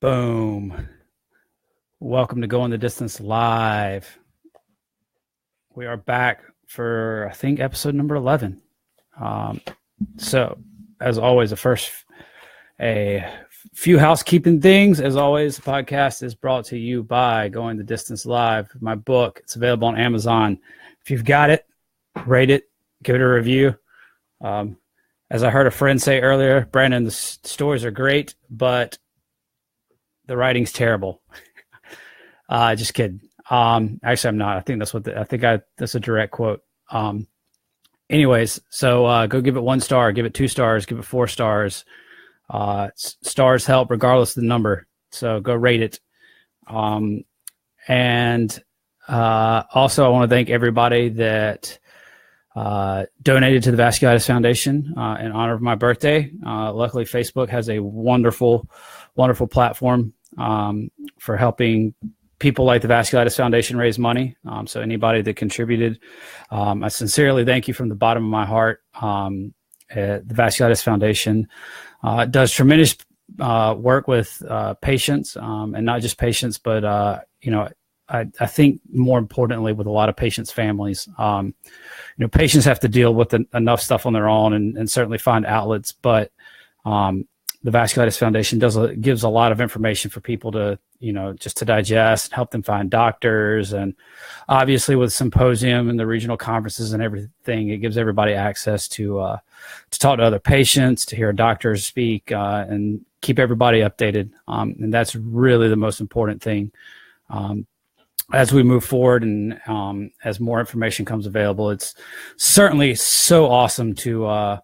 Boom. Welcome to Going the Distance Live. We are back for, I think, episode number 11. So, as always, a few housekeeping things. As always, the podcast is brought to you by Going the Distance Live, my book. It's available on Amazon. If you've got it, rate it, give it a review. As I heard a friend say earlier, Brandon, the stories are great, but the writing's terrible. Just kidding. Actually, I'm not. I think that's a direct quote. Anyways, so go give it 1 star, give it 2 stars, give it 4 stars. Stars help regardless of the number. So go rate it. Also, I want to thank everybody that donated to the Vasculitis Foundation in honor of my birthday. Luckily, Facebook has a wonderful platform for helping people like the Vasculitis Foundation raise money. So anybody that contributed, I sincerely thank you from the bottom of my heart. The Vasculitis Foundation does tremendous work with patients, and not just patients, but I think more importantly with a lot of patients' families. Patients have to deal with enough stuff on their own and certainly find outlets, but the Vasculitis Foundation gives a lot of information for people to, just to digest, help them find doctors. And obviously with Symposium and the regional conferences and everything, it gives everybody access to talk to other patients, to hear doctors speak, and keep everybody updated. And that's really the most important thing. As we move forward and as more information comes available, it's certainly so awesome to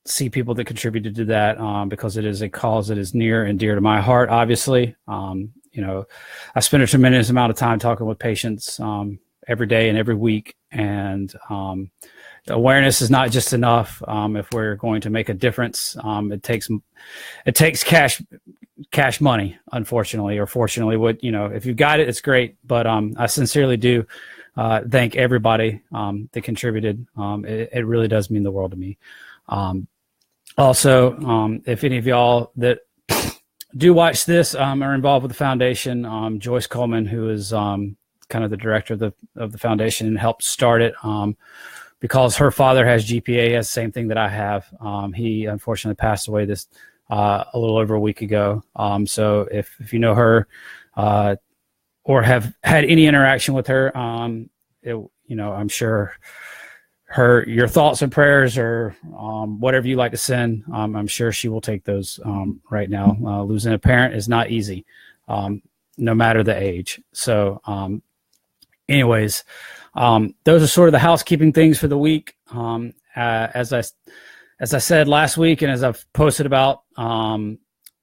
see people that contributed to that, because it is a cause that is near and dear to my heart. Obviously, I spend a tremendous amount of time talking with patients every day and every week, and the awareness is not just enough. If we're going to make a difference, it takes cash money, unfortunately or fortunately. If you've got it, it's great. But I sincerely do thank everybody that contributed. It really does mean the world to me. Also, if any of y'all that do watch this are involved with the foundation, Joyce Coleman, who is kind of the director of the foundation and helped start it, because her father has GPA, has the same thing that I have. He unfortunately passed away a little over a week ago. So if you know her or have had any interaction with her, I'm sure your thoughts and prayers, or whatever you like to send, I'm sure she will take those right now. Losing a parent is not easy, no matter the age. So anyways, those are sort of the housekeeping things for the week. As I said last week, and as I've posted about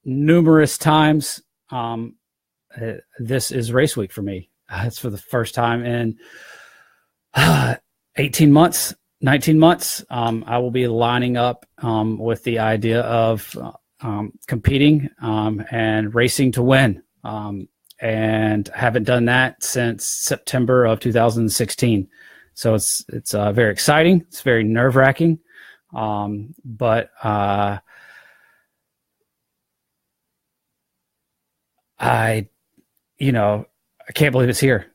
numerous times, this is race week for me. It's for the first time in 18 months, 19 months. I will be lining up with the idea of competing and racing to win. And haven't done that since September of 2016. So it's very exciting. It's very nerve-wracking. But I can't believe it's here.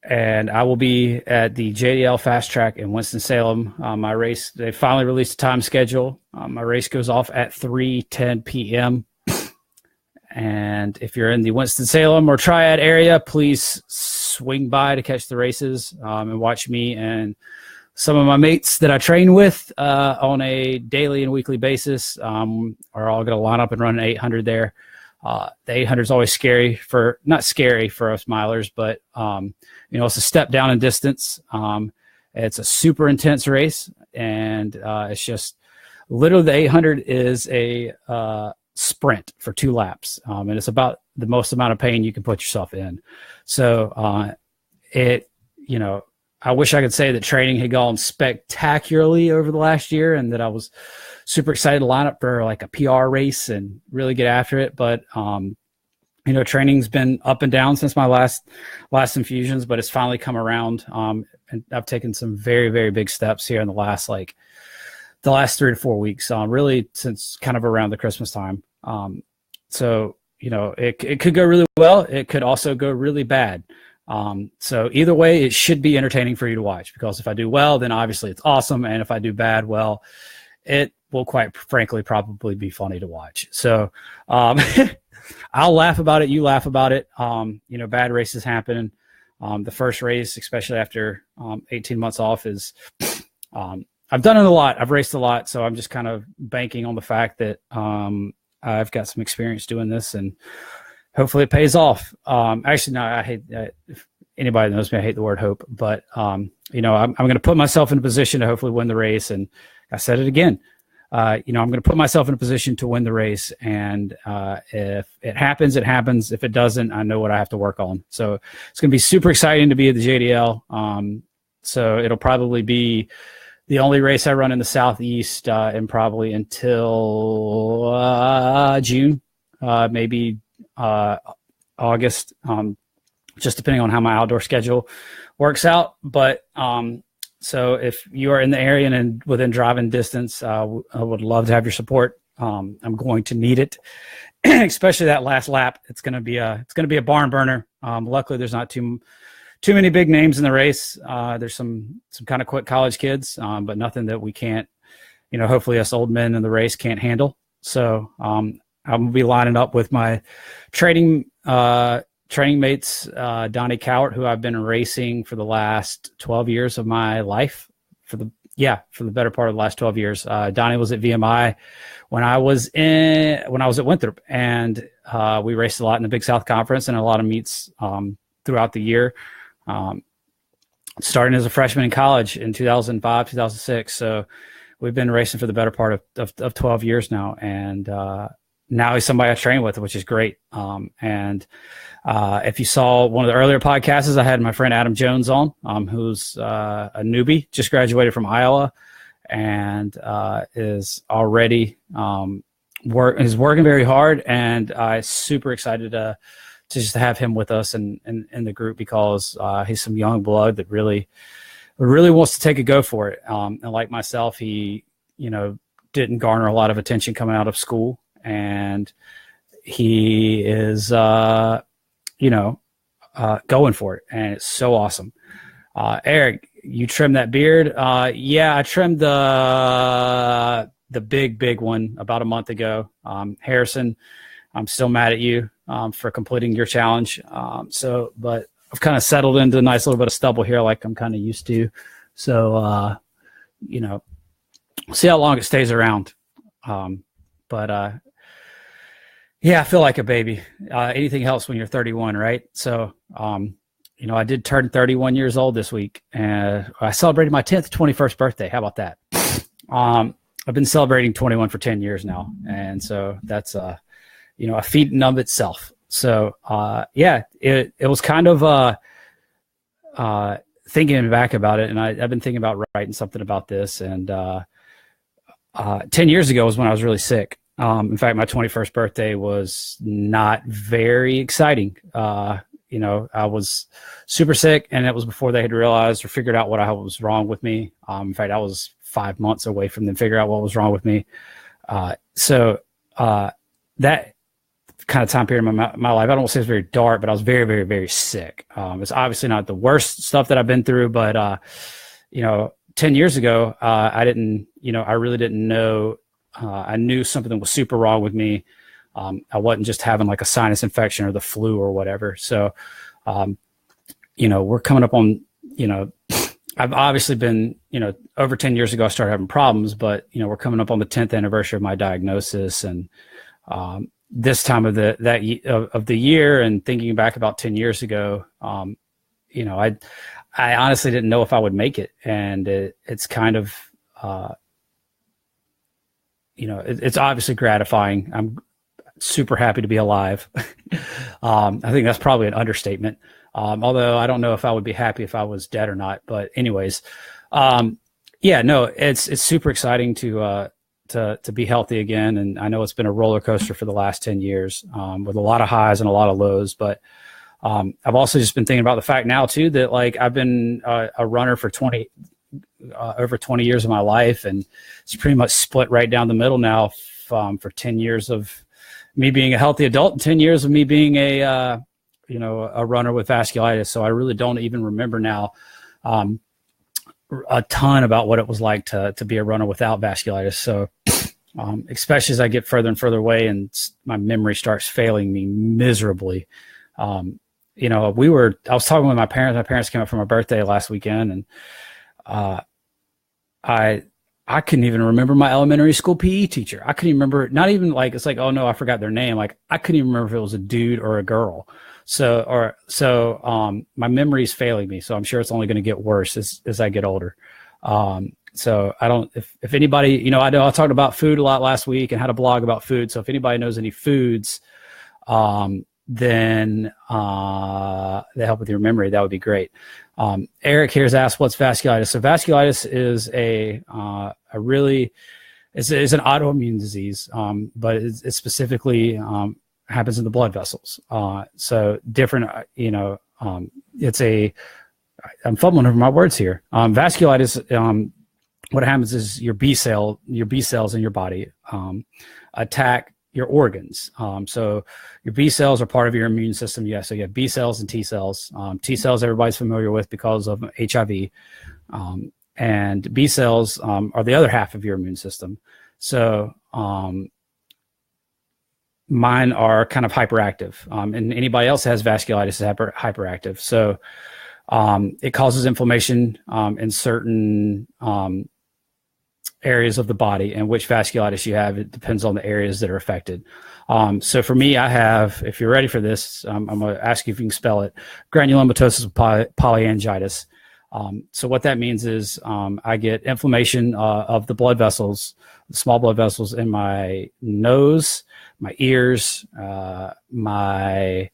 And I will be at the JDL Fast Track in Winston-Salem. My race, they finally released a time schedule. My race goes off at 3:10 p.m. And if you're in the Winston-Salem or Triad area, please swing by to catch the races and watch me and some of my mates that I train with on a daily and weekly basis are all going to line up and run an 800 there. The 800 is always not scary for us milers, but it's a step down in distance. It's a super intense race, and it's just literally the 800 is a sprint for 2 laps, and it's about the most amount of pain you can put yourself in. So I wish I could say that training had gone spectacularly over the last year and that I was super excited to line up for like a PR race and really get after it. But, training's been up and down since my last infusions, but it's finally come around. And I've taken some very, very big steps here in the last 3 to 4 weeks, really since kind of around the Christmas time. So, it could go really well. It could also go really bad. So either way, it should be entertaining for you to watch, because if I do well, then obviously it's awesome. And if I do bad, well, it will quite frankly probably be funny to watch. So, I'll laugh about it. You laugh about it. Bad races happen. The first race, especially after 18 months off, is I've done it a lot. I've raced a lot. So I'm just kind of banking on the fact that I've got some experience doing this, and hopefully it pays off. Actually, no, I hate if anybody knows me, I hate the word hope, but I'm going to put myself in a position to hopefully win the race. And I said it again. I'm going to put myself in a position to win the race. And if it happens, it happens. If it doesn't, I know what I have to work on. So it's going to be super exciting to be at the JDL. So it'll probably be the only race I run in the Southeast, and probably until June, maybe August, just depending on how my outdoor schedule works out. But so if you are in the area and within driving distance, I would love to have your support. I'm going to need it, especially that last lap. It's going to be a barn burner. Luckily, there's not too many big names in the race. There's some kind of quick college kids, but nothing that we can't, hopefully us old men in the race can't handle. So I'm going to be lining up with my training mates, Donnie Cowart, who I've been racing for the last 12 years of my life, for the better part of the last 12 years. Donnie was at VMI when I was at Winthrop, and we raced a lot in the Big South Conference and a lot of meets throughout the year. Starting as a freshman in college in 2005, 2006. So we've been racing for the better part of 12 years now. And now he's somebody I train with, which is great. And if you saw one of the earlier podcasts, I had my friend Adam Jones on, who's a newbie, just graduated from Iowa, and is already is working very hard. And I'm super excited to just have him with us in the group, because he's some young blood that really wants to take a go for it. And like myself, he, didn't garner a lot of attention coming out of school, and he is, going for it. And it's so awesome. Eric, you trimmed that beard? Yeah, I trimmed the big one about a month ago. Harrison, I'm still mad at you for completing your challenge. But I've kind of settled into a nice little bit of stubble here, like I'm kind of used to. So, see how long it stays around. Yeah, I feel like a baby. Anything helps when you're 31, right? So, I did turn 31 years old this week, and I celebrated my 10th, 21st birthday. How about that? I've been celebrating 21 for 10 years now. And so that's, a feat in of itself. So, it was kind of thinking back about it, and I've been thinking about writing something about this. And 10 years ago was when I was really sick. In fact, my 21st birthday was not very exciting. I was super sick, and it was before they had realized or figured out what was wrong with me. In fact, I was 5 months away from them figuring out what was wrong with me. So that kind of time period in my life, I don't want to say it's very dark, but I was very, very, very sick. It's obviously not the worst stuff that I've been through, but 10 years ago, I really didn't know. I knew something was super wrong with me. I wasn't just having like a sinus infection or the flu or whatever. So, we're coming up on, I've obviously been, over 10 years ago, I started having problems, but, we're coming up on the 10th anniversary of my diagnosis. And this time of the year, and thinking back about 10 years ago, I honestly didn't know if I would make it. And it's kind of, it's obviously gratifying. I'm super happy to be alive. I think that's probably an understatement. Although I don't know if I would be happy if I was dead or not. But anyways, it's super exciting to be healthy again. And I know it's been a roller coaster for the last 10 years, with a lot of highs and a lot of lows. But I've also just been thinking about the fact now too, that like I've been a runner for over 20 years of my life, and it's pretty much split right down the middle now, for 10 years of me being a healthy adult and 10 years of me being a runner with vasculitis. So I really don't even remember now a ton about what it was like to be a runner without vasculitis. So especially as I get further and further away and my memory starts failing me miserably. I was talking with my parents. My parents came up for my birthday last weekend, and I couldn't even remember my elementary school PE teacher. I couldn't even remember, not even like, it's like, oh no, I forgot their name. Like I couldn't even remember if it was a dude or a girl. So my memory is failing me. So I'm sure it's only going to get worse as I get older. So I don't, if anybody, I know I talked about food a lot last week and had a blog about food. So if anybody knows any foods, then they help with your memory, that would be great. Eric here has asked, what's vasculitis? So vasculitis is it's an autoimmune disease, but it specifically happens in the blood vessels. So different, I'm fumbling over my words here. Vasculitis, what happens is your B cells in your body attack your organs. So your B cells are part of your immune system. Yeah. So you have B cells and T cells. T cells, everybody's familiar with because of HIV. And B cells are the other half of your immune system. So mine are kind of hyperactive. And anybody else that has vasculitis is hyperactive. So it causes inflammation in certain areas of the body, and which vasculitis you have, it depends on the areas that are affected. So for me, I have, if you're ready for this, I'm going to ask you if you can spell it, granulomatosis with polyangiitis. So what that means is I get inflammation of the blood vessels, the small blood vessels in my nose, my ears, my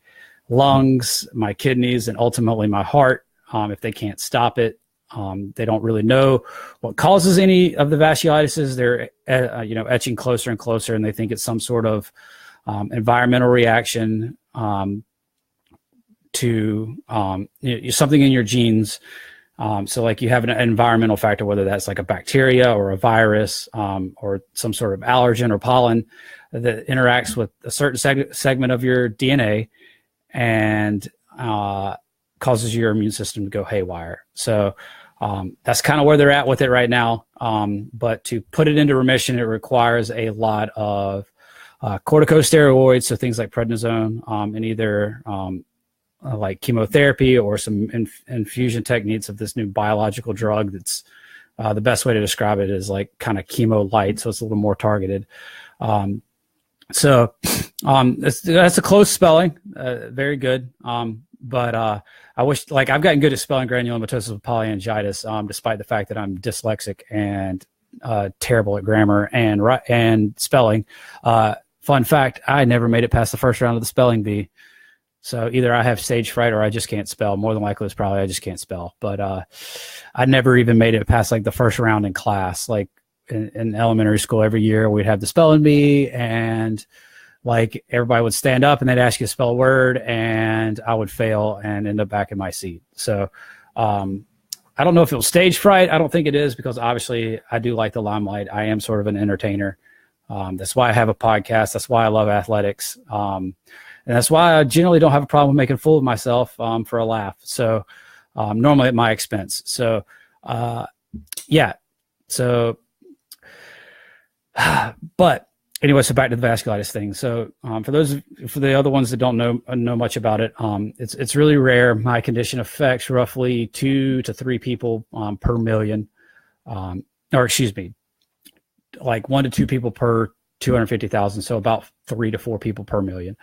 lungs, my kidneys, and ultimately my heart. If they can't stop it, they don't really know what causes any of the vasculitis. They're etching closer and closer, and they think it's some sort of environmental reaction to something in your genes. So like you have an environmental factor, whether that's like a bacteria or a virus or some sort of allergen or pollen that interacts with a certain segment of your DNA and causes your immune system to go haywire. So that's kind of where they're at with it right now. But to put it into remission, it requires a lot of corticosteroids, so things like prednisone, and either like chemotherapy or some infusion techniques of this new biological drug that's the best way to describe it is like kind of chemo light, so it's a little more targeted. That's a close spelling, very good. But I wish, like, I've gotten good at spelling granulomatosis with polyangiitis, despite the fact that I'm dyslexic and terrible at grammar and spelling. Fun fact, I never made it past the first round of the spelling bee. So either I have stage fright or I just can't spell. More than likely, it's probably I just can't spell. But I never even made it past like the first round in class. Like in elementary school, every year we'd have the spelling bee, and like everybody would stand up and they'd ask you to spell a word, and I would fail and end up back in my seat. So I don't know if it was stage fright. I don't think it is, because obviously I do like the limelight. I am sort of an entertainer. That's why I have a podcast. That's why I love athletics. And that's why I generally don't have a problem making a fool of myself for a laugh. So normally at my expense. So yeah. So, but anyway, so back to the vasculitis thing. So for the other ones that don't know much about it, it's really rare. My condition affects roughly 2 to 3 people per million, or excuse me, like 1 to 2 people per 250,000. So about 3 to 4 people per million.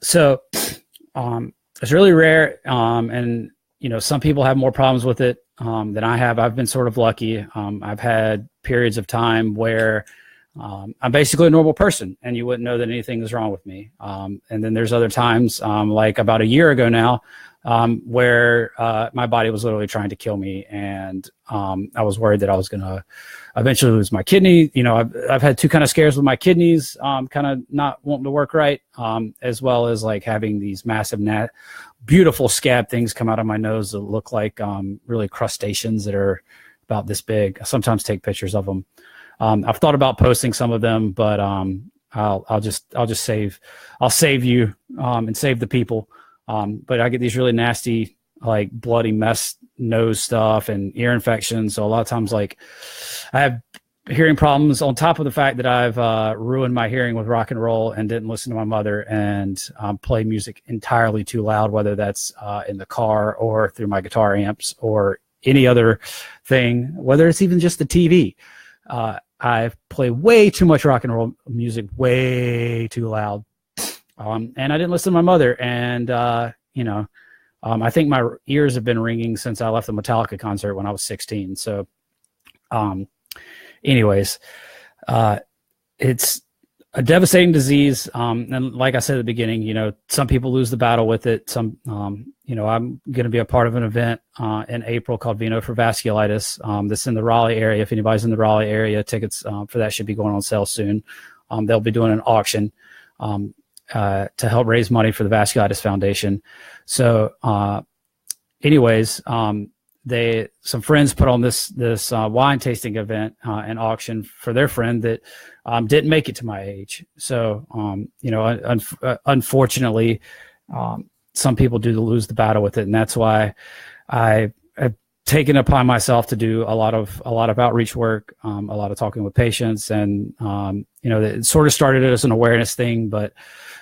So it's really rare. And some people have more problems with it than I have. I've been sort of lucky. I've had periods of time where I'm basically a normal person and you wouldn't know that anything is wrong with me. And then there's other times, like about a year ago now, where my body was literally trying to kill me. And I was worried that I was going to eventually lose my kidney. I've had 2 kind of scares with my kidneys, kind of not wanting to work right, as well as like having these massive, beautiful scab things come out of my nose that look like really crustaceans that are about this big. I sometimes take pictures of them. I've thought about posting some of them, but I'll save you, and save the people. But I get these really nasty, like bloody mess nose stuff and ear infections. So a lot of times, like, I have hearing problems on top of the fact that I've ruined my hearing with rock and roll and didn't listen to my mother and play music entirely too loud, whether that's in the car or through my guitar amps or any other thing, whether it's even just the TV. I play way too much rock and roll music, way too loud. And I didn't listen to my mother. And, I think my ears have been ringing since I left the Metallica concert when I was 16. So, anyways, it's a devastating disease. And like I said at the beginning, some people lose the battle with it. Some, I'm going to be a part of an event in April called Vino for Vasculitis. That's in the Raleigh area. If anybody's in the Raleigh area, tickets for that should be going on sale soon. They'll be doing an auction to help raise money for the Vasculitis Foundation. So, anyways, some friends put on this wine tasting event and auction for their friend that didn't make it to my age. So unfortunately, some people do lose the battle with it, and that's why I have taken upon myself to do a lot of outreach work, a lot of talking with patients, and it sort of started as an awareness thing, but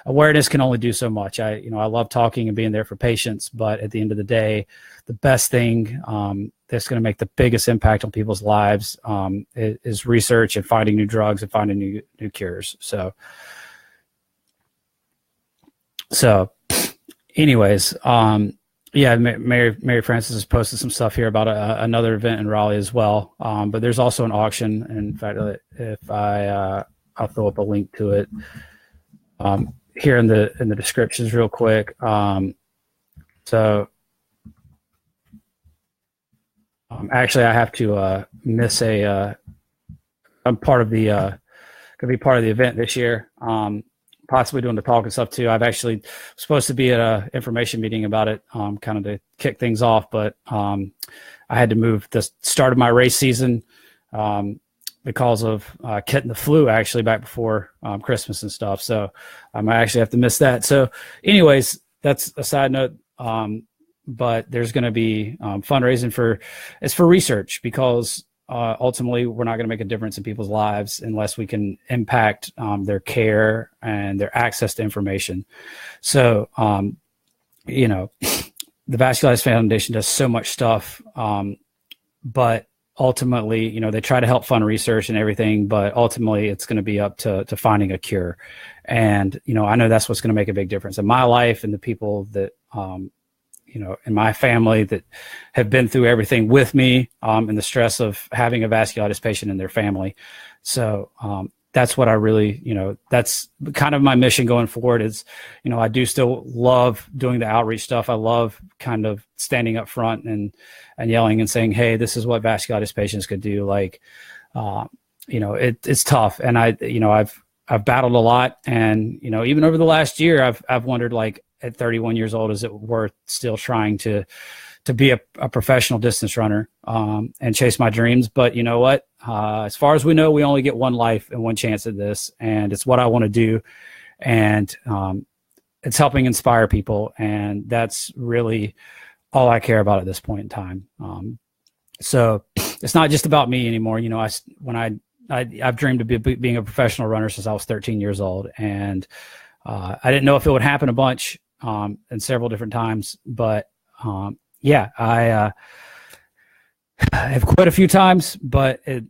awareness can only do so much. I love talking and being there for patients, but at the end of the day, the best thing that's going to make the biggest impact on people's lives is research and finding new drugs and finding new cures. So anyways, Mary Frances has posted some stuff here about another event in Raleigh as well. But there's also an auction. In fact, if I'll throw up a link to it here in the descriptions real quick. Actually, I have to miss I'm part of the going to be part of the event this year. Possibly doing the talk and stuff too. I've actually supposed to be at a information meeting about it, kind of to kick things off, but I had to move the start of my race season because of getting the flu actually back before Christmas and stuff. So I might actually have to miss that. So anyways, that's a side note. But there's going to be fundraising for research, because ultimately we're not going to make a difference in people's lives unless we can impact their care and their access to information. So, the Vasculitis Foundation does so much stuff, but ultimately, they try to help fund research and everything, but ultimately it's going to be up to finding a cure. And, I know that's what's going to make a big difference in my life and the people that, in my family that have been through everything with me, and the stress of having a vasculitis patient in their family. So, that's what I really, that's kind of my mission going forward is, I do still love doing the outreach stuff. I love kind of standing up front and yelling and saying, hey, this is what vasculitis patients could do. Like, it's tough. And I've battled a lot. And, even over the last year, I've wondered, like, at 31 years old, is it worth still trying to be a professional distance runner and chase my dreams? But you know what? As far as we know, we only get one life and one chance at this, and it's what I want to do. And it's helping inspire people, and that's really all I care about at this point in time. So it's not just about me anymore. I've dreamed of being a professional runner since I was 13 years old, and I didn't know if it would happen a bunch and several different times, but I have quit a few times, but at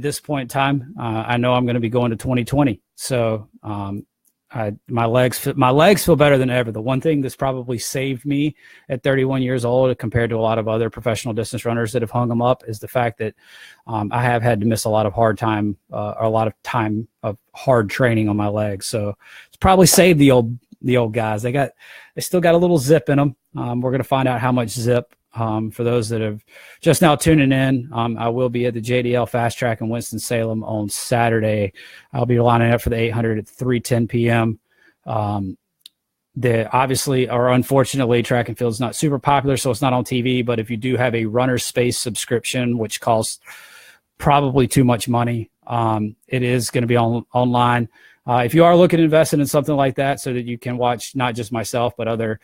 this point in time, I know I'm going to be going to 2020. So my legs feel better than ever. The one thing that's probably saved me at 31 years old compared to a lot of other professional distance runners that have hung them up is the fact that I have had to miss a lot of time of hard training on my legs. So it's probably saved the old guys. They still got a little zip in them. We're going to find out how much zip. For those that have just now tuning in, I will be at the JDL Fast Track in Winston-Salem on Saturday. I'll be lining up for the 800 at 3:10 p.m. Obviously, or unfortunately, track and field is not super popular, so it's not on TV. But if you do have a Runner Space subscription, which costs probably too much money, it is going to be online. If you are looking to invest in something like that so that you can watch not just myself, but other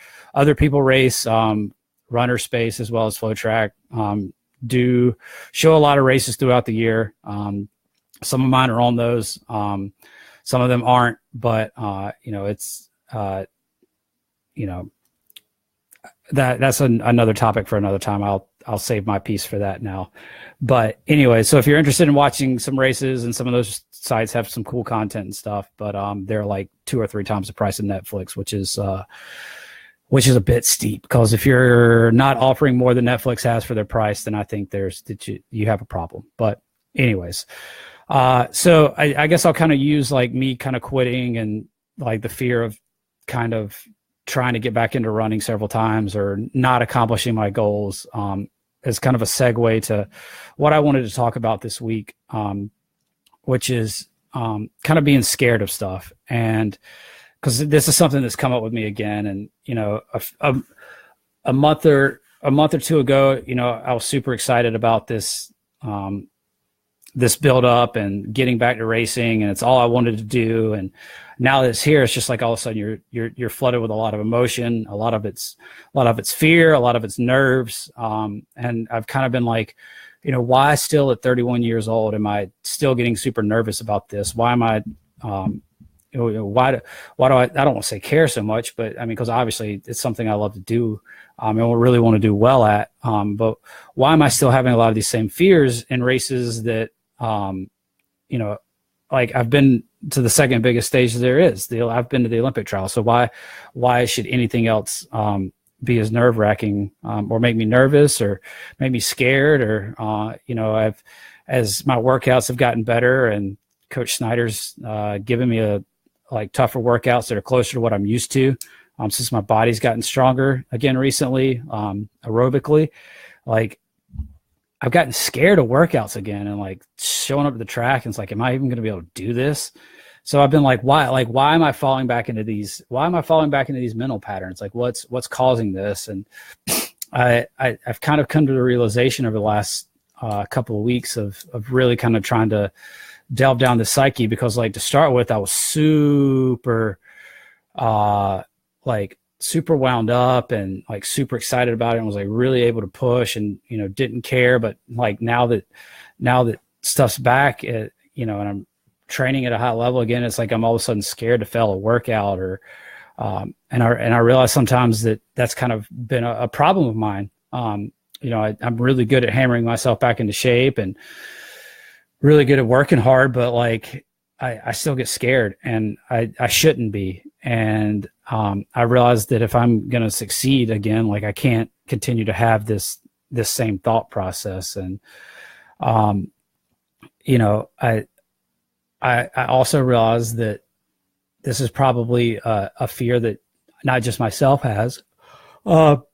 people race, Runner Space as well as FloTrack, do show a lot of races throughout the year. Some of mine are on those. Some of them aren't, but it's that's another topic for another time. I'll save my piece for that now. But anyway, so if you're interested in watching some races, and some of those sites have some cool content and stuff, but they're like 2 or 3 times the price of Netflix, which is a bit steep, because if you're not offering more than Netflix has for their price, then I think you have a problem. But anyways, so I guess I'll kind of use like me kind of quitting and like the fear of kind of trying to get back into running several times or not accomplishing my goals as kind of a segue to what I wanted to talk about this week, which is kind of being scared of stuff. And because this is something that's come up with me again. And, a month or 2 ago, I was super excited about this build up and getting back to racing, and it's all I wanted to do. And now that it's here, it's just like all of a sudden you're flooded with a lot of emotion. A lot of it's fear, a lot of it's nerves. And I've kind of been like, why still at 31 years old am I still getting super nervous about this? Why am I, why do I don't want to say care so much, but I mean, because obviously it's something I love to do, and really want to do well at. But why am I still having a lot of these same fears in races that, like I've been to the second biggest stage there is. I've been to the Olympic trial. So why should anything else be as nerve wracking or make me nervous or make me scared? Or as my workouts have gotten better and Coach Snyder's given me tougher workouts that are closer to what I'm used to, since my body's gotten stronger again recently, aerobically, like I've gotten scared of workouts again, and like showing up to the track, and it's like, am I even going to be able to do this? So I've been like, why am I falling back into these mental patterns? Like what's causing this? And I've kind of come to the realization over the last couple of weeks of really kind of trying to delve down the psyche, because like to start with, I was super super wound up and like super excited about it, and was like really able to push and didn't care. But like now that stuff's back, and I'm training at a high level again, it's like I'm all of a sudden scared to fail a workout, or and I realize sometimes that's kind of been a problem of mine. I'm really good at hammering myself back into shape and really good at working hard, but like I still get scared, and I shouldn't be. And I realized that if I'm going to succeed again, like I can't continue to have this same thought process. And I also realized that this is probably a fear that not just myself has, but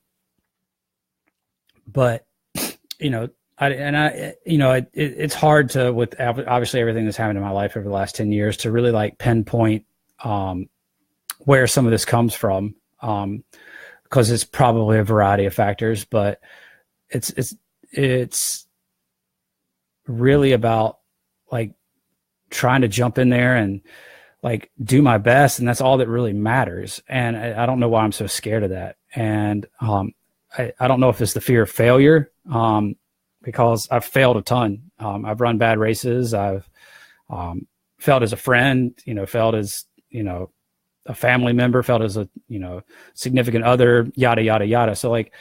it's hard to, with obviously everything that's happened in my life over the last 10 years, to really like pinpoint where some of this comes from, because it's probably a variety of factors, but it's really about like trying to jump in there and like do my best, and that's all that really matters. And I don't know why I'm so scared of that. And I don't know if it's the fear of failure, because I've failed a ton. I've run bad races. I've failed as a friend, failed as a family member, failed as a significant other, yada yada yada. So like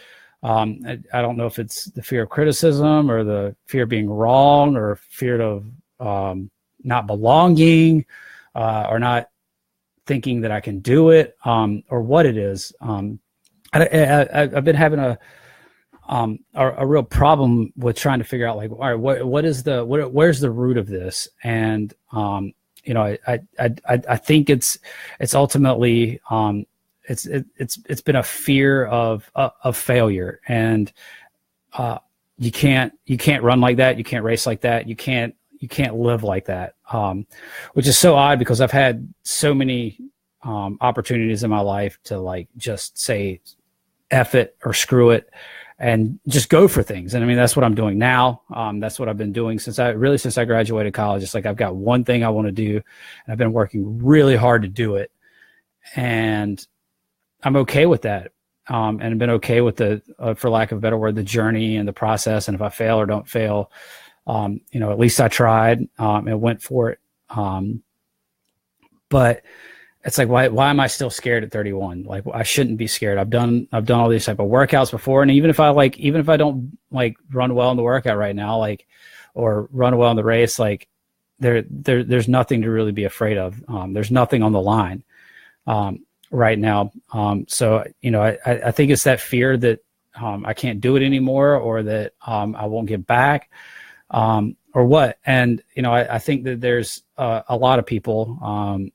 I don't know if it's the fear of criticism, or the fear of being wrong, or fear of not belonging, or not thinking that I can do it, or what it is. I've been having a real problem with trying to figure out like, all right, where's the root of this? And I think it's ultimately it's been a fear of failure, and you can't run like that, you can't race like that, you can't live like that, which is so odd, because I've had so many opportunities in my life to like just say F it or screw it, and just go for things. And I mean, that's what I'm doing now. That's what I've been doing since I graduated college. It's like, I've got one thing I want to do, and I've been working really hard to do it. And I'm okay with that. And I've been okay with the, for lack of a better word, the journey and the process. And if I fail or don't fail, at least I tried, and went for it. But it's like, why am I still scared at 31? Like, I shouldn't be scared. I've done all these type of workouts before. And even if I don't like run well in the workout right now, like, or run well in the race, like there's nothing to really be afraid of. There's nothing on the line, right now. So, I think it's that fear that, I can't do it anymore, or that, I won't get back, or what. And, I think that there's, a lot of people,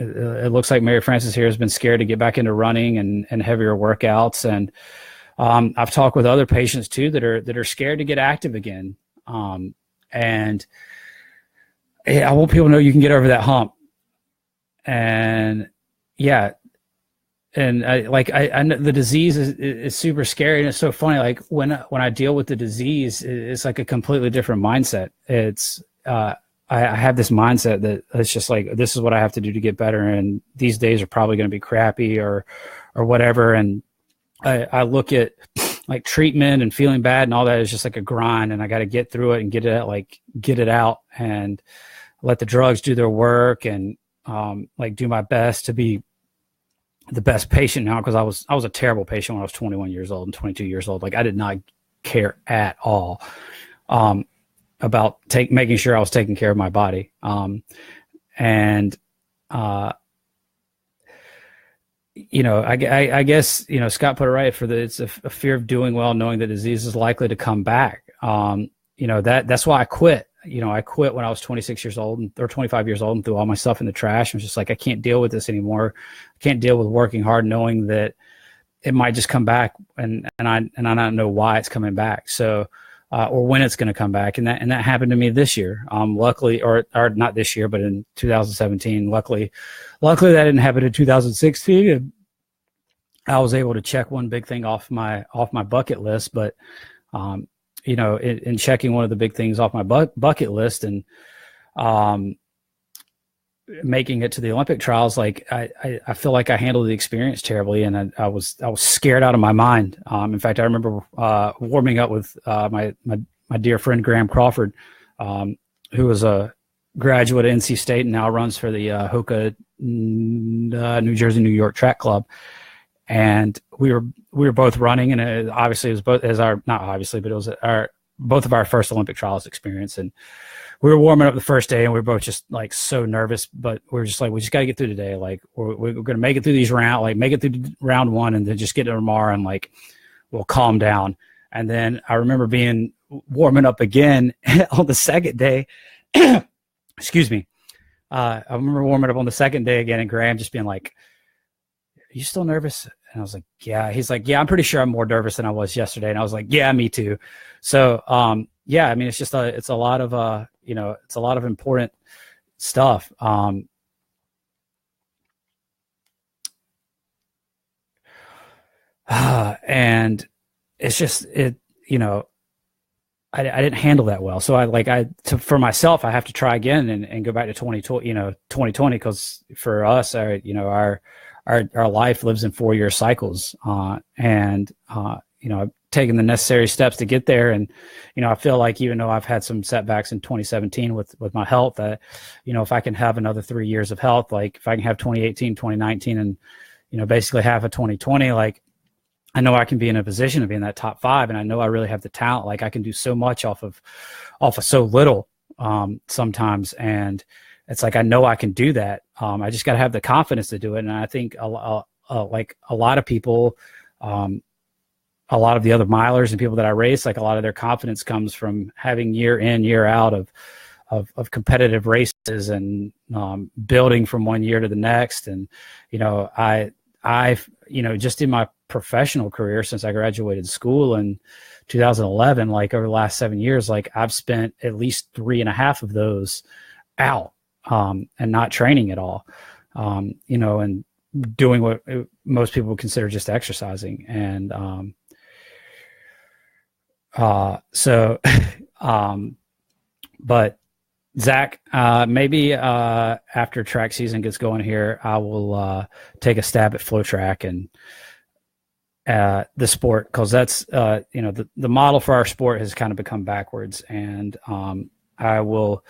it looks like Mary Frances here has been scared to get back into running and heavier workouts. And I've talked with other patients too that are scared to get active again. And I want people to know you can get over that hump. And yeah, and I know the disease is super scary, and it's so funny. Like when I deal with the disease, it's like a completely different mindset. It's I have this mindset that it's just like, this is what I have to do to get better. And these days are probably going to be crappy or whatever. And I look at like treatment and feeling bad and all that is just like a grind, and I got to get through it and get it out and let the drugs do their work, and do my best to be the best patient now. Cause I was a terrible patient when I was 21 years old and 22 years old. Like I did not care at all. About making sure I was taking care of my body. I guess, Scott put it right, it's a fear of doing well, knowing the disease is likely to come back. That's why I quit. I quit when I was 26 years old or 25 years old and threw all my stuff in the trash. I was just like, I can't deal with this anymore. I can't deal with working hard, knowing that it might just come back, and I don't know why it's coming back. So, or when it's going to come back. And that happened to me this year. Luckily, or not this year, but in 2017, luckily that didn't happen in 2016. And I was able to check one big thing off my bucket list. But, in checking one of the big things off my bucket list and, making it to the Olympic trials, like I feel like I handled the experience terribly, and I was scared out of my mind. In fact, I remember warming up with my dear friend Graham Crawford, who was a graduate at NC State and now runs for the Hoka New Jersey New York Track Club. And we were both running, and obviously it was both of our first Olympic trials experience. And we were warming up the first day, and we were both just like so nervous, but we were just like, we just got to get through today. Like we're going to make it through make it through round one, and then just get to tomorrow, and like, we'll calm down. And then I remember warming up again on the second day. Excuse me. I remember warming up on the second day again, and Graham just being like, "Are you still nervous?" And I was like, "Yeah." He's like, "Yeah, I'm pretty sure I'm more nervous than I was yesterday." And I was like, "Yeah, me too." So, yeah, I mean, it's just it's a lot of, it's a lot of important stuff. And it's just, I didn't handle that well. So for myself, I have to try again and go back to 2020, because for us, our life lives in 4-year cycles. I've taken the necessary steps to get there. And, I feel like even though I've had some setbacks in 2017 with my health, that, if I can have another 3 years of health, like if I can have 2018, 2019, and, basically half of 2020, like I know I can be in a position to be in that top 5. And I know I really have the talent. Like I can do so much off of so little, sometimes. And it's like, I know I can do that. I just got to have the confidence to do it. And I think like a lot of people, a lot of the other milers and people that I race, like a lot of their confidence comes from having year in, year out of competitive races, and building from one year to the next. And, I've just in my professional career, since I graduated school in 2011, like over the last 7 years, like I've spent at least 3.5 of those out, and not training at all. And doing what most people would consider just exercising. And but Zach, maybe after track season gets going here, I will take a stab at flow track and the sport, because that's the model for our sport has kind of become backwards. And I will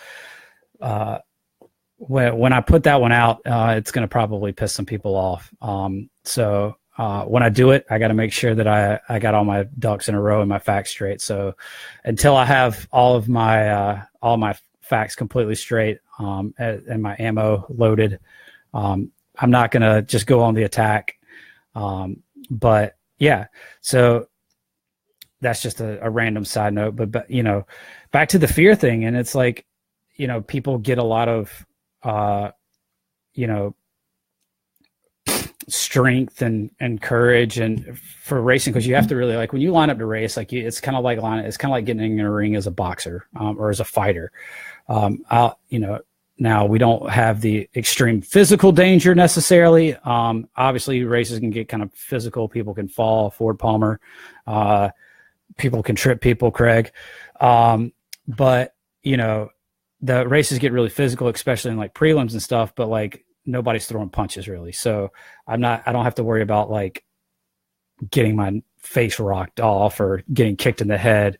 when I put that one out, it's going to probably piss some people off. So when I do it, I got to make sure that I got all my ducks in a row and my facts straight. So until I have all my facts completely straight and my ammo loaded, I'm not going to just go on the attack. But yeah, so that's just a random side note. But back to the fear thing, and it's like, people get a lot of strength and courage and for racing, because you have to really, like, when you line up to race, like it's kind of like getting in a ring as a boxer or as a fighter. Now we don't have the extreme physical danger necessarily. Obviously races can get kind of physical. People can fall, Ford Palmer, people can trip people, Craig. But the races get really physical, especially in like prelims and stuff, but like nobody's throwing punches really. So I don't have to worry about like getting my face rocked off or getting kicked in the head,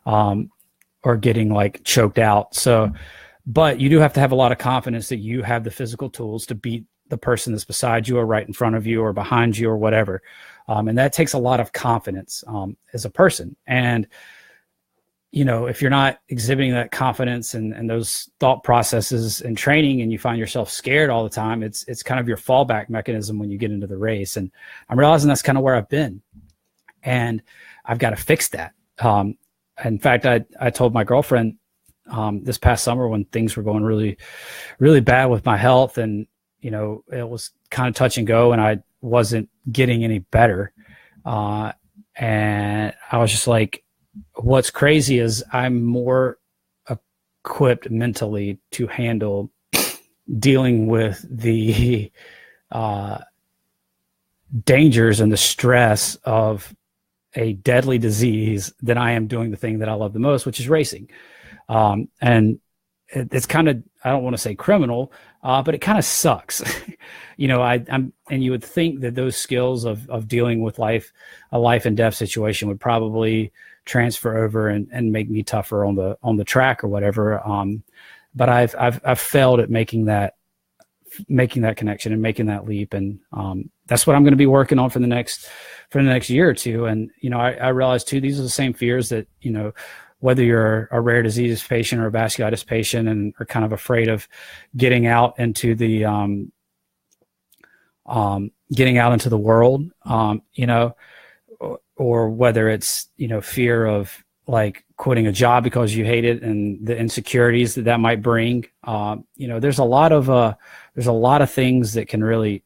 or getting like choked out. So, but you do have to have a lot of confidence that you have the physical tools to beat the person that's beside you or right in front of you or behind you or whatever. And that takes a lot of confidence, as a person. And, if you're not exhibiting that confidence and those thought processes and training, and you find yourself scared all the time, it's kind of your fallback mechanism when you get into the race. And I'm realizing that's kind of where I've been, and I've got to fix that. In fact, I told my girlfriend this past summer when things were going really, really bad with my health, and it was kind of touch and go, and I wasn't getting any better. And I was just like, what's crazy is I'm more equipped mentally to handle dealing with the dangers and the stress of a deadly disease than I am doing the thing that I love the most, which is racing. And it's kind of, I don't want to say criminal, but it kind of sucks. And you would think that those skills of dealing with a life and death situation would probably transfer over and make me tougher on the track or whatever. But I've failed at making that connection and making that leap. And that's what I'm going to be working on for the next year or two. And, I realize too, these are the same fears that, whether you're a rare disease patient or a vasculitis patient and are kind of afraid of getting out into the world, or whether it's, fear of like quitting a job because you hate it and the insecurities that might bring. There's a lot of things that can really,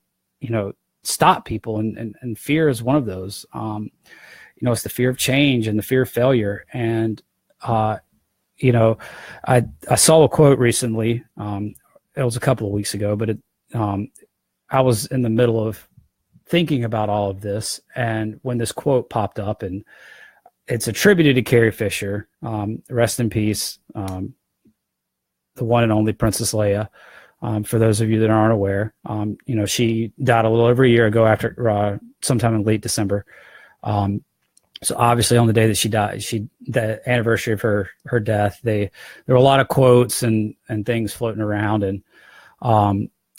stop people. And fear is one of those. It's the fear of change and the fear of failure. And, I saw a quote recently. It was a couple of weeks ago, but I was in the middle of thinking about all of this, and when this quote popped up, and it's attributed to Carrie Fisher, rest in peace, the one and only Princess Leia. For those of you that aren't aware, she died a little over a year ago after sometime in late December. So obviously on the day that she died, the anniversary of her death, there were a lot of quotes and things floating around. And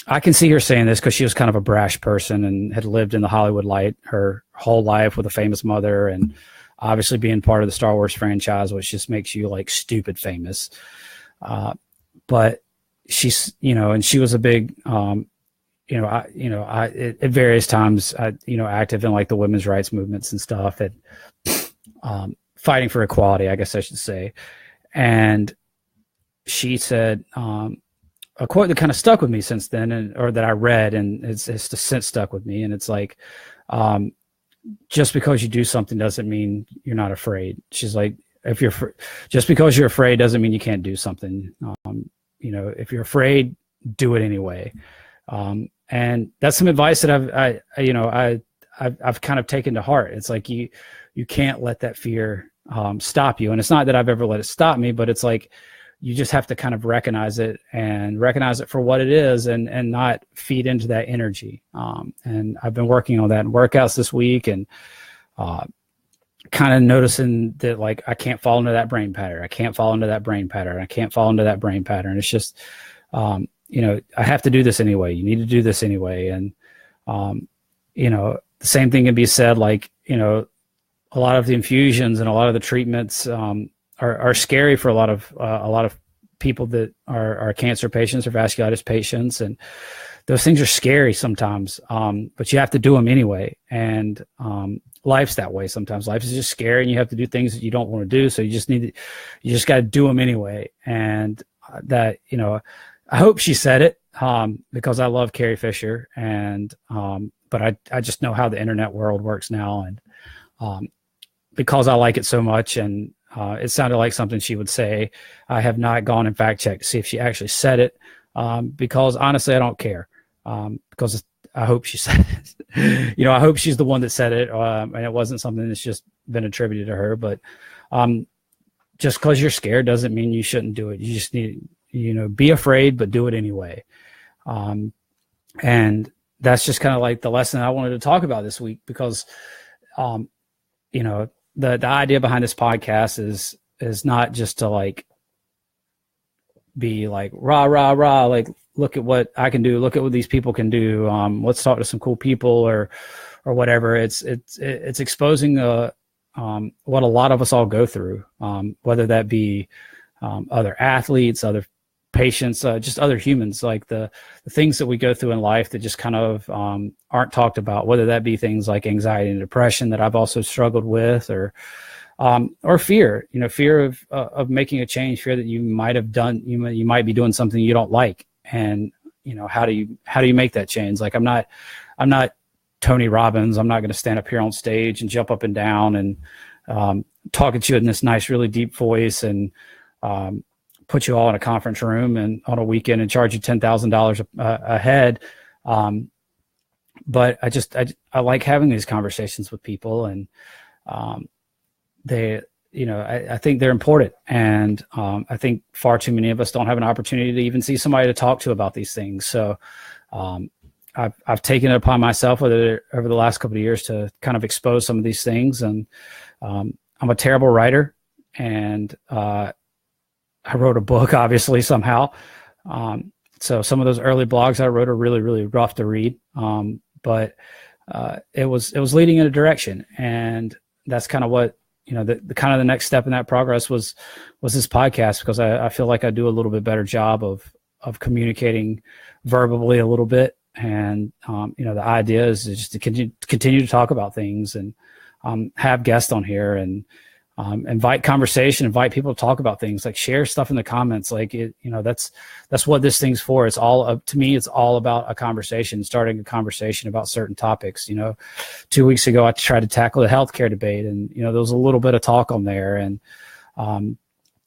I can see her saying this because she was kind of a brash person and had lived in the Hollywood light her whole life with a famous mother, and obviously being part of the Star Wars franchise, which just makes you like stupid famous. But she's, and she was a big, at various times, active in like the women's rights movements and stuff, and fighting for equality, I guess I should say. And she said a quote that kind of stuck with me since then, or that I read, and it's since stuck with me. And it's like, just because you do something doesn't mean you're not afraid. She's like, just because you're afraid doesn't mean you can't do something. If you're afraid, do it anyway. And that's some advice that I've kind of taken to heart. It's like you can't let that fear stop you. And it's not that I've ever let it stop me, but it's like you just have to kind of recognize it for what it is, and not feed into that energy. And I've been working on that in workouts this week, and kind of noticing that, like, I can't fall into that brain pattern. I can't fall into that brain pattern. I can't fall into that brain pattern. It's just, I have to do this anyway. You need to do this anyway. And, the same thing can be said, like, a lot of the infusions and a lot of the treatments are scary for a lot of people that are cancer patients or vasculitis patients. And those things are scary sometimes, but you have to do them anyway. And life's that way sometimes. Life is just scary, and you have to do things that you don't want to do. So you just got to do them anyway. And that, I hope she said it, because I love Carrie Fisher, and but I just know how the internet world works now, and because I like it so much, and it sounded like something she would say. I have not gone and fact checked to see if she actually said it, because honestly, I don't care, because I hope she said it. I hope she's the one that said it, and it wasn't something that's just been attributed to her. But just because you're scared doesn't mean you shouldn't do it. You just need, be afraid, but do it anyway. And that's just kind of like the lesson I wanted to talk about this week, because, the idea behind this podcast is not just to like be like rah, rah, rah, like, look at what I can do. Look at what these people can do. Let's talk to some cool people or whatever. It's exposing what a lot of us all go through, whether that be other athletes, other patients, just other humans, like the things that we go through in life that just kind of aren't talked about, whether that be things like anxiety and depression that I've also struggled with, or fear, fear of making a change, fear that you might have done, you might be doing something you don't like. And, how do you make that change? Like, I'm not Tony Robbins. I'm not going to stand up here on stage and jump up and down and talk at you in this nice, really deep voice, and put you all in a conference room and on a weekend and charge you $10,000 a head. But I like having these conversations with people, and I think they're important. And I think far too many of us don't have an opportunity to even see somebody to talk to about these things. So I've taken it upon myself over the last couple of years to kind of expose some of these things. And I'm a terrible writer, and I wrote a book, obviously, somehow. So some of those early blogs I wrote are really, really rough to read. But it was leading in a direction, and that's kind of what, the kind of the next step in that progress was this podcast, because I feel like I do a little bit better job of communicating verbally a little bit. And, the idea is just to continue to talk about things, and have guests on here, and invite conversation, invite people to talk about things, like share stuff in the comments. Like that's what this thing's for. It's all to me, it's all about a conversation, starting a conversation about certain topics. 2 weeks ago, I tried to tackle the healthcare debate, and, there was a little bit of talk on there. And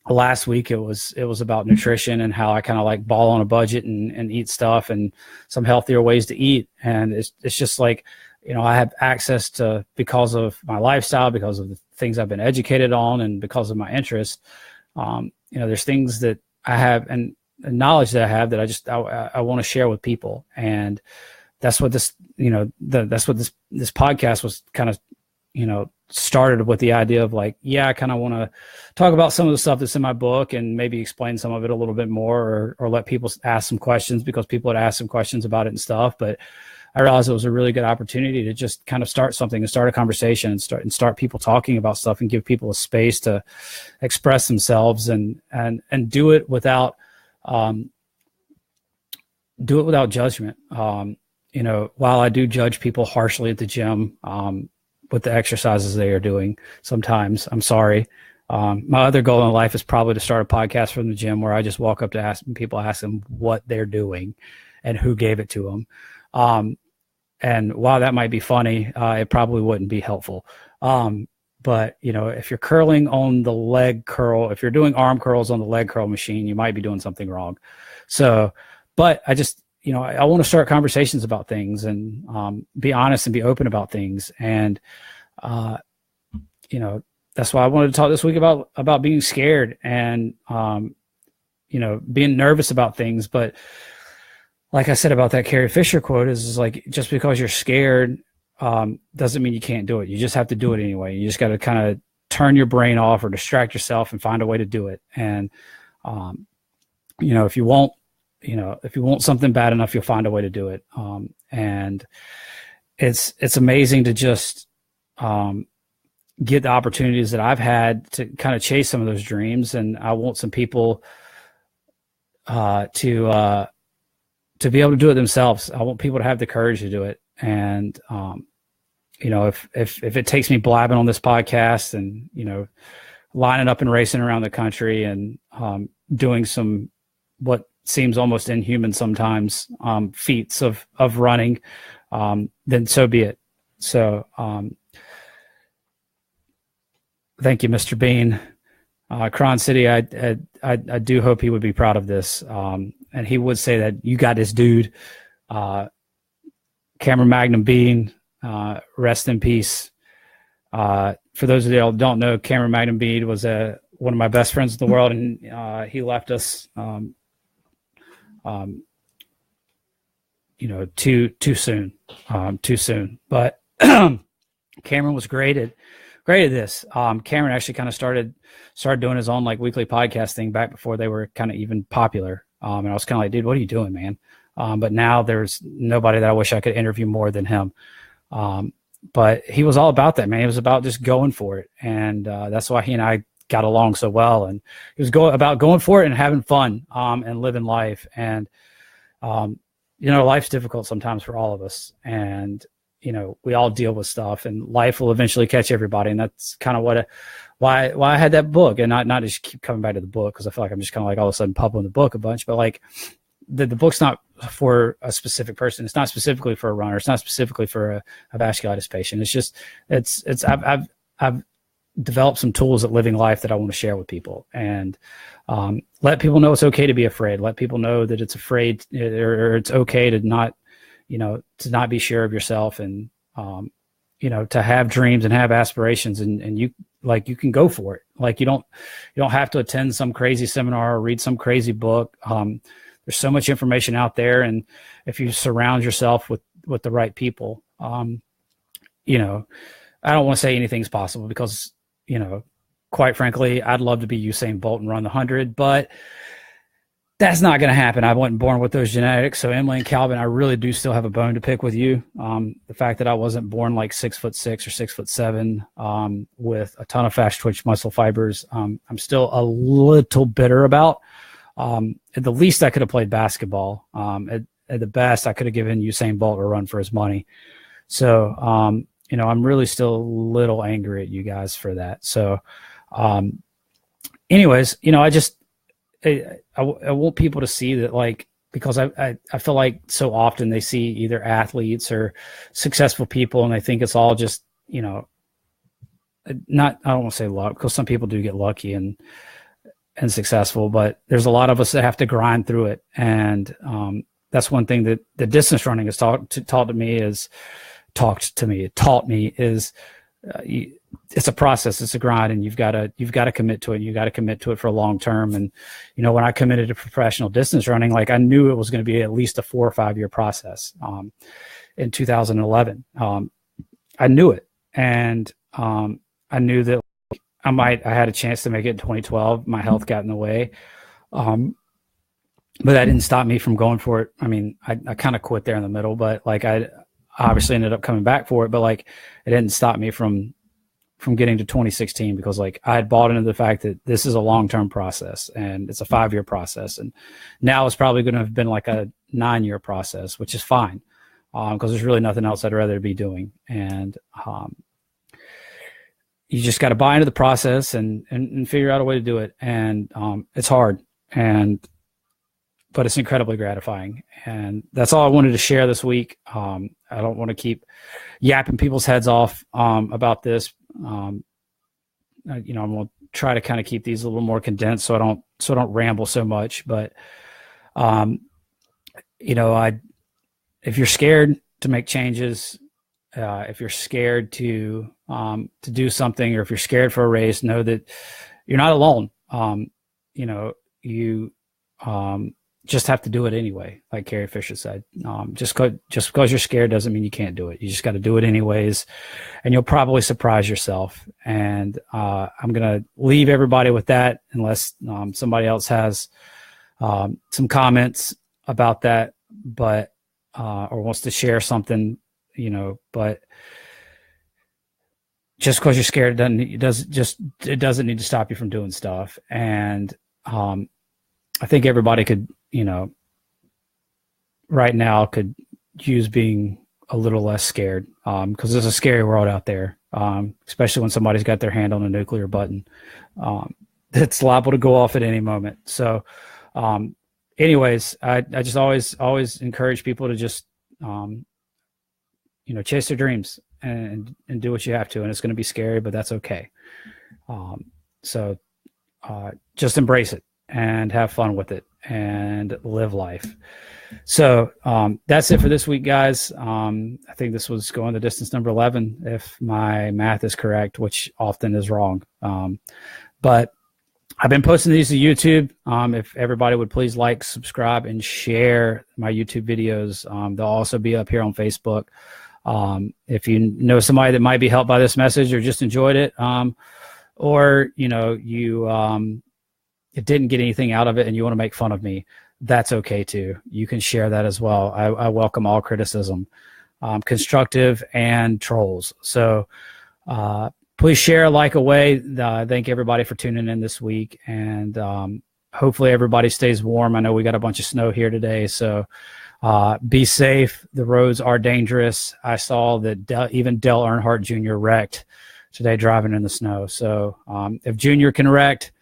last week it was about nutrition, and how I kind of like ball on a budget and eat stuff, and some healthier ways to eat. And it's just like, I have access to, because of my lifestyle, because of the things I've been educated on, and because of my interest, there's things that I have, and knowledge that I have, that I want to share with people. And that's what this, that's what this podcast was kind of, started with, the idea of like, I kind of want to talk about some of the stuff that's in my book, and maybe explain some of it a little bit more, or let people ask some questions, because people had asked some questions about it and stuff. But I realized it was a really good opportunity to just kind of start something, and start a conversation, and start people talking about stuff, and give people a space to express themselves, and do it without judgment. While I do judge people harshly at the gym, with the exercises they are doing, sometimes, I'm sorry. My other goal in life is probably to start a podcast from the gym, where I just walk up to ask them what they're doing and who gave it to them. And while that might be funny, it probably wouldn't be helpful. But, if you're curling on the leg curl, if you're doing arm curls on the leg curl machine, you might be doing something wrong. So, but I just, I want to start conversations about things and be honest and be open about things. And, that's why I wanted to talk this week about being scared and, being nervous about things. But like I said about that Carrie Fisher quote is like, just because you're scared doesn't mean you can't do it. You just have to do it anyway. You just got to kind of turn your brain off or distract yourself and find a way to do it. And, if you want something bad enough, you'll find a way to do it. And it's amazing to just get the opportunities that I've had to kind of chase some of those dreams. And I want some people to be able to do it themselves. I want people to have the courage to do it. And, if it takes me blabbing on this podcast and, lining up and racing around the country and doing some what seems almost inhuman sometimes feats of running, then so be it. So thank you, Mr. Bean. Cron City, I do hope he would be proud of this. And he would say that you got this dude, Cameron Magnum Bean, rest in peace. For those of you who don't know, Cameron Magnum Bean was one of my best friends in the world, and he left us, too soon. But Cameron was great at this. Cameron actually kind of started doing his own like weekly podcast thing back before they were kind of even popular. And I was kind of like, dude, what are you doing, man? But now there's nobody that I wish I could interview more than him. But he was all about that, man. He was about just going for it. And that's why he and I got along so well. And he was about going for it and having fun and living life. And, life's difficult sometimes for all of us. And, we all deal with stuff, and life will eventually catch everybody. And that's kind of why I had that book, and not just keep coming back to the book, because I feel like I'm just kind of like all of a sudden publishing the book a bunch. But like the book's not for a specific person. It's not specifically for a runner. It's not specifically for a vasculitis patient. It's just I've developed some tools at living life that I want to share with people, and let people know it's okay to be afraid. Let people know that it's afraid or it's okay to not be sure of yourself, and to have dreams and have aspirations, and you can go for it. Like you don't have to attend some crazy seminar or read some crazy book. There's so much information out there, and if you surround yourself with the right people, I don't want to say anything's possible, because quite frankly, I'd love to be Usain Bolt and run the 100, but that's not going to happen. I wasn't born with those genetics. So Emily and Calvin, I really do still have a bone to pick with you. The fact that I wasn't born like 6'6" or 6'7", with a ton of fast twitch muscle fibers, I'm still a little bitter about. At the least I could have played basketball. At the best I could have given Usain Bolt a run for his money. So, I'm really still a little angry at you guys for that. So, anyways, I want people to see that, like, because I feel like so often they see either athletes or successful people and they think it's all just, I don't want to say luck, because some people do get lucky and successful, but there's a lot of us that have to grind through it. And that's one thing that the distance running has taught me is it's a process, it's a grind, and you've got to commit to it. You got to commit to it for a long term. And, when I committed to professional distance running, like I knew it was going to be at least a 4 or 5 year process. In 2011, I knew it. And I knew that I had a chance to make it in 2012. My health got in the way. But that didn't stop me from going for it. I mean, I kind of quit there in the middle, but like I obviously ended up coming back for it, but like it didn't stop me from getting to 2016, because like I had bought into the fact that this is a long-term process and it's a 5-year process. And now it's probably going to have been like a 9-year process, which is fine. Because there's really nothing else I'd rather be doing. And you just got to buy into the process and figure out a way to do it. And it's hard, but it's incredibly gratifying. And that's all I wanted to share this week. I don't want to keep yapping people's heads off about this. I'm going to try to kind of keep these a little more condensed so I don't ramble so much. But if you're scared to make changes, if you're scared to do something, or if you're scared for a race, know that you're not alone. You just have to do it anyway. Like Carrie Fisher said, just because you're scared doesn't mean you can't do it. You just got to do it anyways, and you'll probably surprise yourself. And I'm going to leave everybody with that, unless somebody else has some comments about that, but or wants to share something, but just because you're scared it doesn't need to stop you from doing stuff. And I think everybody could, right now could use being a little less scared, because there's a scary world out there, especially when somebody's got their hand on a nuclear button that's liable to go off at any moment. So anyways, I just always encourage people to just chase their dreams and do what you have to, and it's going to be scary, but that's okay. So just embrace it and have fun with it and live life. So that's it for this week, guys. I think this was going the distance number 11, if my math is correct, which often is wrong. But I've been posting these to YouTube. If everybody would please like, subscribe, and share my YouTube videos. They'll also be up here on Facebook. If you know somebody that might be helped by this message or just enjoyed it, or you didn't get anything out of it and you want to make fun of me, that's okay too. You can share that as well. I welcome all criticism, constructive and trolls. So please share, like away. Thank everybody for tuning in this week, and hopefully everybody stays warm. I know we got a bunch of snow here today, so be safe. The roads are dangerous. I saw that even Dale Earnhardt Jr. wrecked today driving in the snow. So if Junior can wreck,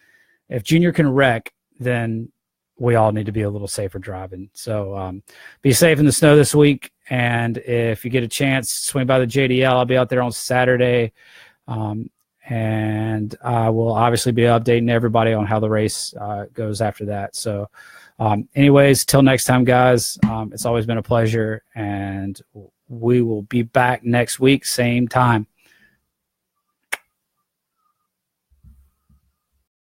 then we all need to be a little safer driving. So be safe in the snow this week. And if you get a chance, swing by the JDL. I'll be out there on Saturday. And I will obviously be updating everybody on how the race goes after that. So anyways, till next time, guys, it's always been a pleasure. And we will be back next week, same time.